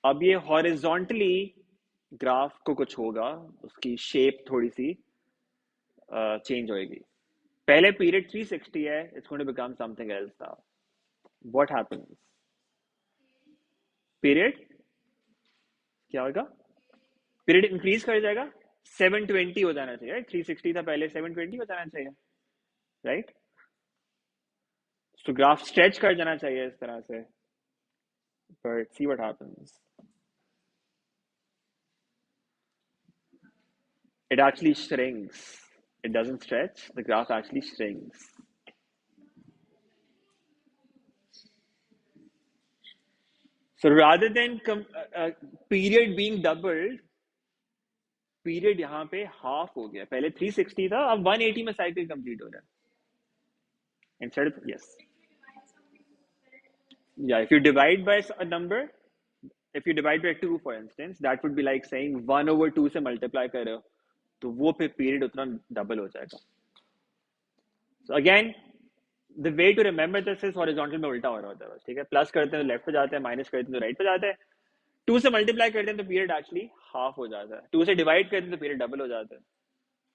अब ये हॉरिजॉन्टली ग्राफ को कुछ होगा, उसकी शेप थोड़ी सी चेंज होएगी. पहले पीरियड 360 है, it's going to become something else now. What happens? Period क्या होगा? पीरियड इंक्रीज कर जाएगा, 720 हो जाना चाहिए. 360 था पहले, 720 हो जाना चाहिए, राइट? तो ग्राफ स्ट्रेच कर जाना चाहिए इस तरह से. But see what happens. It actually shrinks. It doesn't stretch. The graph actually shrinks. So rather than period being doubled, period यहाँ पे हाफ हो गया. पहले 360 था, अब 180 में साइकिल कंप्लीट हो रहा है. instead of yes, yeah, if you divide by a number, if you divide by 2 for instance, that would be like saying 1/2 से multiply कर रहे हो, तो वो फिर पीरियड उतना डबल हो जाएगा. So again, the way to remember this is horizontal में उल्टा हो रहा होता है बस, ठीक है. प्लस करते हैं तो लेफ्ट पे जाते हैं, माइनस करते हैं तो राइट पे जाते हैं. 2 से मल्टीप्लाई करते हैं तो पीरियड एक्चुअली हाफ हो जाता है. 2 से डिवाइड करते हैं तो पीरियड डबल हो जाता है.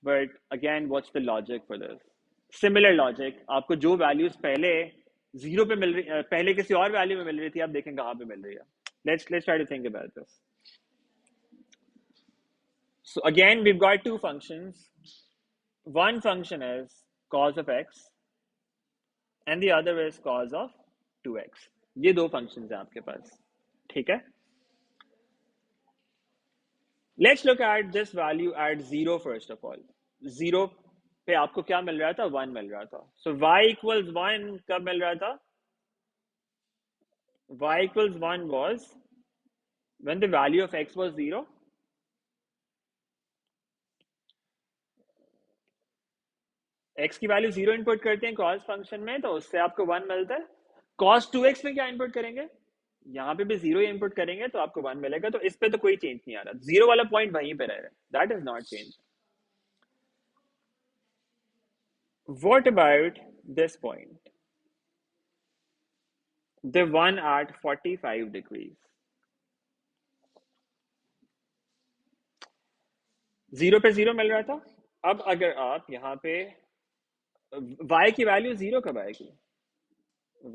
But again what's the logic for this? Similar logic, आपको जो वैल्यूज पहले जीरो पे मिल रही, पहले किसी और वैल्यू में मिल रही थी, आप देखें कहाँ पे मिल रही है. Let's try to think about this. So again, we've got two functions. One function is cos of x and the other is cos of 2x. ये दो functions हैं आपके पास, ठीक है. Let's look at this value at 0 first of all. 0 पे आपको क्या मिल रहा था? 1 मिल रहा था. So y equals 1 कब मिल रहा था? Y equals 1 was when the value of x was 0. x की वैल्यू 0 इनपुट करते हैं cos फंक्शन में, तो उससे आपको 1 मिलता है. cos 2x में क्या इनपुट करेंगे? यहाँ पे भी 0 इनपुट करेंगे तो आपको 1 मिलेगा. तो इस पे तो कोई चेंज नहीं आ रहा. 0 वाला पॉइंट वहीं पे रह रहा है. That is not change. What about this point? The one at 45 degrees. 0 पे 0 मिल रहा था. अब अगर आप यहाँ पे y की वैल्यू 0 कब आएगी?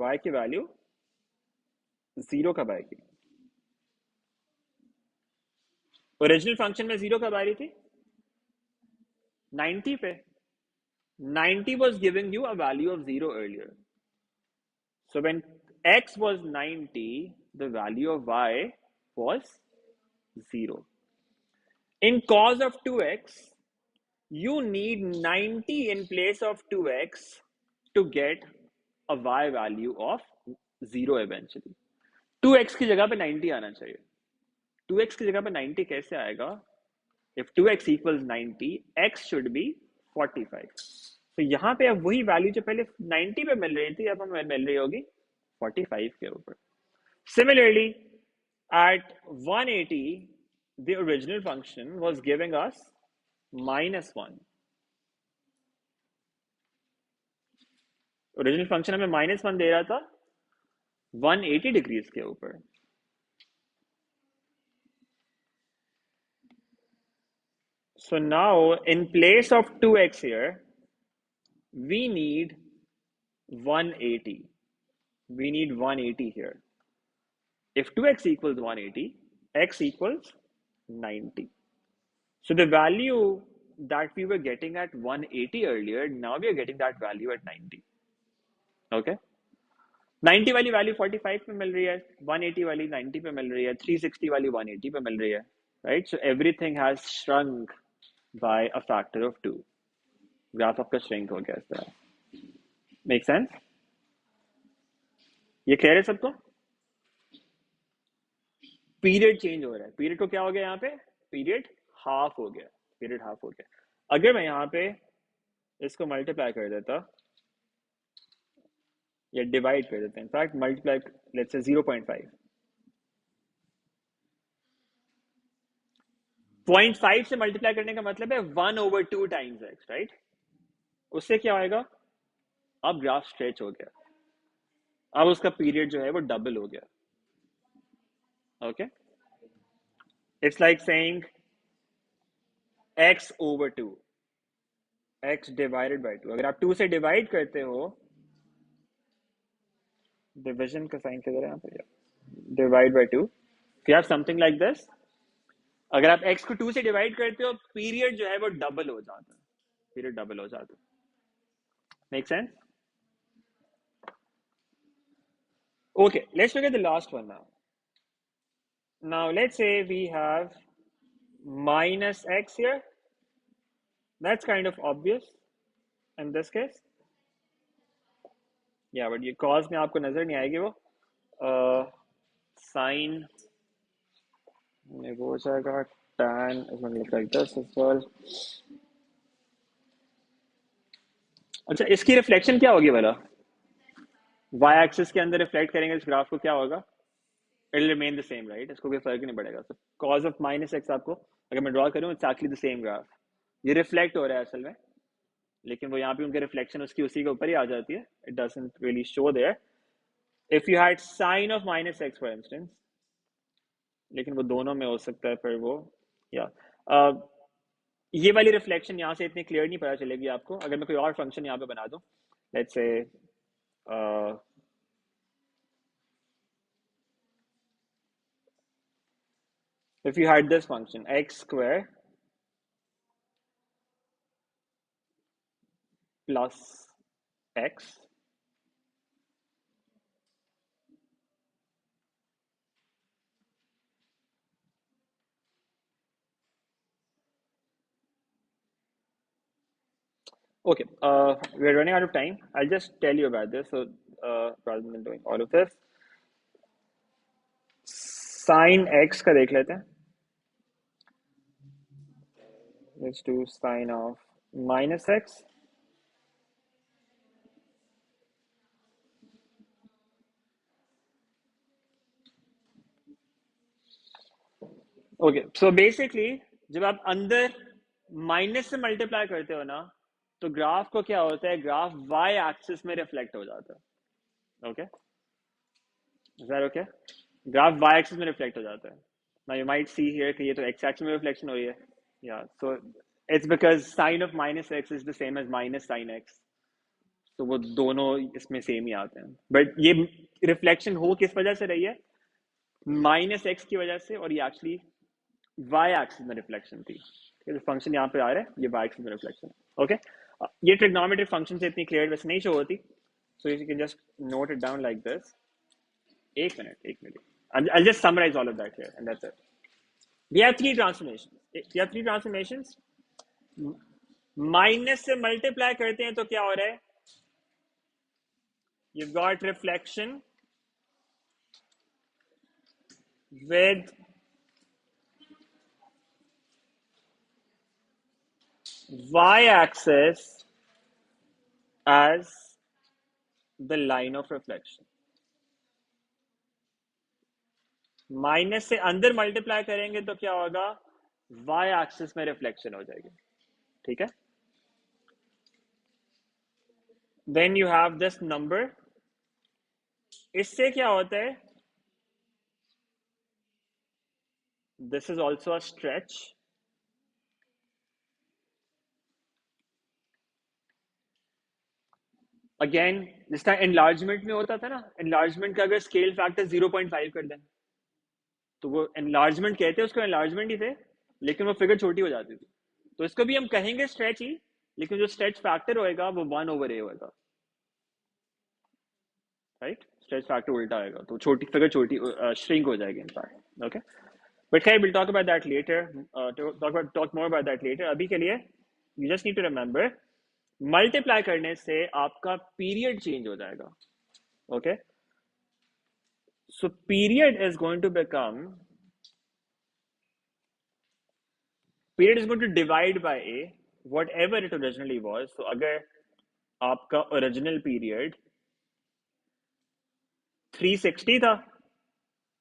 y की वैल्यू 0 कब आएगी? ओरिजिनल फंक्शन में 0 कब आ रही थी? 90 पे. 90 was giving you a value of 0 earlier. So when x was 90, the value of y was 0. In cos of 2x, you need 90 in place of 2x to get a y value of 0 eventually. 2x की जगह पे 90 आना चाहिए. 2x की जगह पे 90 कैसे आएगा? If 2x equals 90, x should be 45. तो यहाँ पे अब वही वैल्यू जो पहले 90 पे मिल रही थी, अब हमें मिल रही होगी 45 के ऊपर. Similarly, at 180, the original function was giving us -1. Original function हमें -1 दे रहा था 180 डिग्रीज के ऊपर. So now in place of 2x here, we need 180. We need 180 here. If 2x equals 180, x equals 90. So the value that we were getting at 180 earlier, now we are getting that value at 90. Okay? 90 वाली value 45 पे मिल रही है, 180 वाली 90 पे मिल रही है, 360 वाली 180 पे मिल रही है, right? So everything has shrunk by a factor of 2. Graph आपका shrink हो गया इस तरह. Make sense? ये क्लियर है सबको? पीरियड चेंज हो रहा है. पीरियड को क्या हो गया यहाँ पे? पीरियड हाफ हो गया. पीरियड हाफ हो गया. अगर मैं यहाँ पे इसको मल्टीप्लाई कर देता या डिवाइड कर देते हैं, इनफैक्ट मल्टीप्लाई लेट्स से 0.5. 0.5 से मल्टीप्लाई करने का मतलब है 1/2 टाइम्स x, राइट? उससे क्या होएगा? अब ग्राफ स्ट्रेच हो गया. अब उसका पीरियड जो है वो डबल हो गया. Okay, it's like saying x over 2, x divided by 2. अगर आप 2 से डिवाइड करते हो, डिविजन का साइन किधर है यहाँ पे? Divide by 2. You have something like this. अगर आप x को 2 से डिवाइड करते हो, पीरियड जो है वो डबल हो जाता है. पीरियड डबल हो जाता है. Make sense? Okay, let's look at the last one now. Now let's say we have minus x here. That's kind of obvious in this case. Yeah, but ये cos में आपको नजर नहीं आएगी वो. Sin में वो हो जाएगा tan is going to look like this as well. अच्छा, इसकी रिफ्लेक्शन क्या होगी भला? वाई एक्सिस के अंदर रिफ्लेक्ट करेंगे इस ग्राफ को, क्या होगा? It remain the same, right? इसको कोई फर्क नहीं पड़ेगा। तो कॉज ऑफ माइनस एक्स आपको अगर मैं ड्रॉ करूँ, it's actually the same graph. ये रिफ्लेक्ट हो रहा है असल में, लेकिन वो यहाँ पे उनके रिफ्लेक्शन उसकी उसी के ऊपर ही आ जाती है। It doesn't really show there. If you had sine of minus x for instance, लेकिन वो दोनों में हो सकता है, फिर वो या ये वाली रिफ्लेक्शन यहाँ से इतनी क्लियर नहीं पता चलेगी आपको। अगर मैं कोई और फंक्शन यहाँ पे बना दूँ, let's say if you had this function x square plus x, okay, we're running out of time. I'll just tell you about this. So rather than doing all of this, sin x का देख लेते हैं. Let's do sine of minus x. Okay, so basically जब आप अंदर minus से multiply करते हो ना, तो ग्राफ को क्या होता है, ग्राफ वाई एक्सिस में रिफ्लेक्ट हो जाता है. Okay, is that okay? Graph y axis में रिफ्लेक्ट हो जाता है. Now you might see here कि ये तो एक्स एक्सिस में रिफ्लेक्शन हो रही है. या so it's because sine of minus x is the same as minus sine x, तो वो दोनों इसमें सेम ही आते हैं. बट ये रिफ्लेक्शन हो किस वजह से रही है? माइनस एक्स की वजह से, और ये एक्चुअली वाई एक्सिस में रिफ्लेक्शन थी. जो फंक्शन यहाँ पे आ रहा है ये वाई एक्सिस में रिफ्लेक्शन है. ओके, ये ट्रिग्नोमेट्रिक फंक्शन से इतनी क्लियर वैसे नहीं शो होती, so you can just note it down like this. एक minute, I'll just summarize all of that here, and that's it. We have three transformations. Minus से multiply करते हैं तो क्या हो रहा है? You've got reflection with y-axis as the line of reflection. Minus से अंदर मल्टीप्लाई करेंगे तो क्या होगा? y-axis में रिफ्लेक्शन हो जाएगी. ठीक है? Then you have this number. इससे क्या होता है? This is also a stretch. Again जिस तरह एनलार्जमेंट में होता था ना, एनलार्जमेंट का अगर स्केल फैक्टर 0.5 कर दें तो वो एनलार्जमेंट कहते हैं उसको, एनलार्जमेंट ही थे, लेकिन वो फिगर छोटी हो जाती थी. तो इसको भी हम कहेंगे स्ट्रेच ही, लेकिन जो स्ट्रेच फैक्टर होएगा वो 1/a होएगा. राइट? स्ट्रेच फैक्टर उल्टा आएगा तो छोटी फिगर छोटी श्रिंक हो जाएगी इनफैक्ट. ओके, बट खैर will talk about that later, talk more about that later. अभी के लिए you just need to remember, multiply करने से आपका पीरियड चेंज हो जाएगा. Okay, so period is going to divide by a whatever it originally was. So अगर आपका ओरिजिनल पीरियड 360 था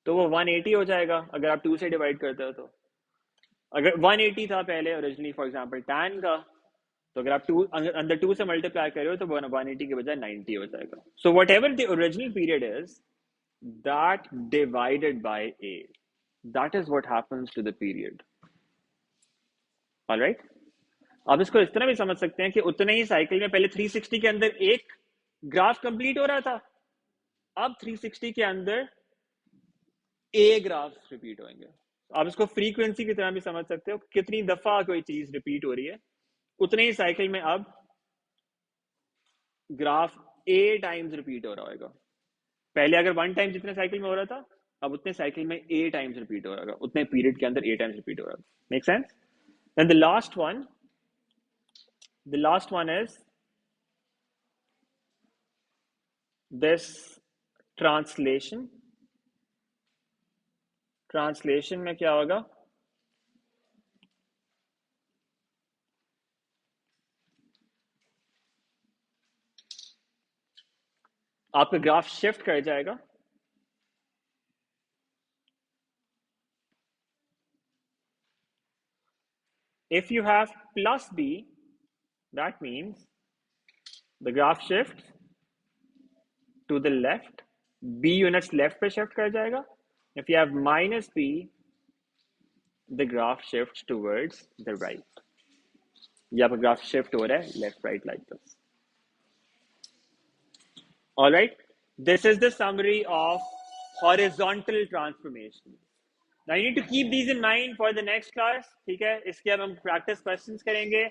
तो वो 180 हो जाएगा अगर आप 2 से डिवाइड करते हो. तो अगर 180 था पहले ओरिजिनली फॉर एग्जांपल tan का, तो अगर आप अंदर 2 से मल्टीप्लाई कर रहे हो तो 180 के बजाय 90 हो जाएगा. So what ever the original period is, that divided by a, that is what happens to the period. All right, आप इसको इस तरह भी समझ सकते हैं कि उतने ही साइकिल में पहले 360 के अंदर एक ग्राफ कंप्लीट हो रहा था, अब 360 के अंदर ए ग्राफ रिपीट होंगे. आप इसको फ्रीक्वेंसी की तरह भी समझ सकते हो, कितनी दफा कोई चीज रिपीट हो रही है, उतने ही साइकिल में अब ग्राफ ए टाइम्स रिपीट हो रहा होगा. पहले अगर 1 टाइम जितने साइकिल में हो रहा था, अब उतने साइकिल में ए टाइम्स रिपीट हो रहा होगा, उतने पीरियड के अंदर ए टाइम्स रिपीट हो रहा है. Make sense? Then the last one is this translation. Translation में क्या होगा? आपका ग्राफ शिफ्ट कर जाएगा। If you have plus b, that means the graph shifts to the left, b units left पे shift कर जाएगा। If you have minus b, the graph shifts towards the right. ये आपका ग्राफ शिफ्ट हो रहा है left right like this. All right, this is the summary of horizontal transformation. Now you need to keep these in mind for the next class. ठीक है, इसके अब हम practice questions करेंगे।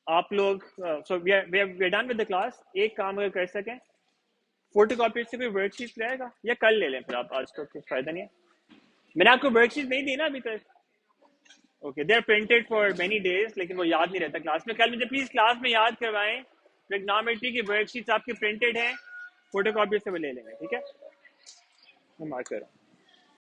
आप लोग so we are done with the class. एक काम अगर कर सकें, फोटोकॉपी से कोई वर्कशीट लाएगा या कल ले लें फिर आप, आज तो कुछ फायदा नहीं है। मैंने आपको वर्कशीट नहीं दी ना अभी तक। Okay, they are printed for many days, लेकिन वो याद नहीं रहता क्लास में। कल मुझे प्लीज क्लास में याद करवाएं, ट्रिग्नोमेट्री की वर्कशीट्स आपकी प्रिंटेड हैं, फोटोकॉपी से वो ले लेंगे, ठीक है। मैं मार्क कर रहा हूँ।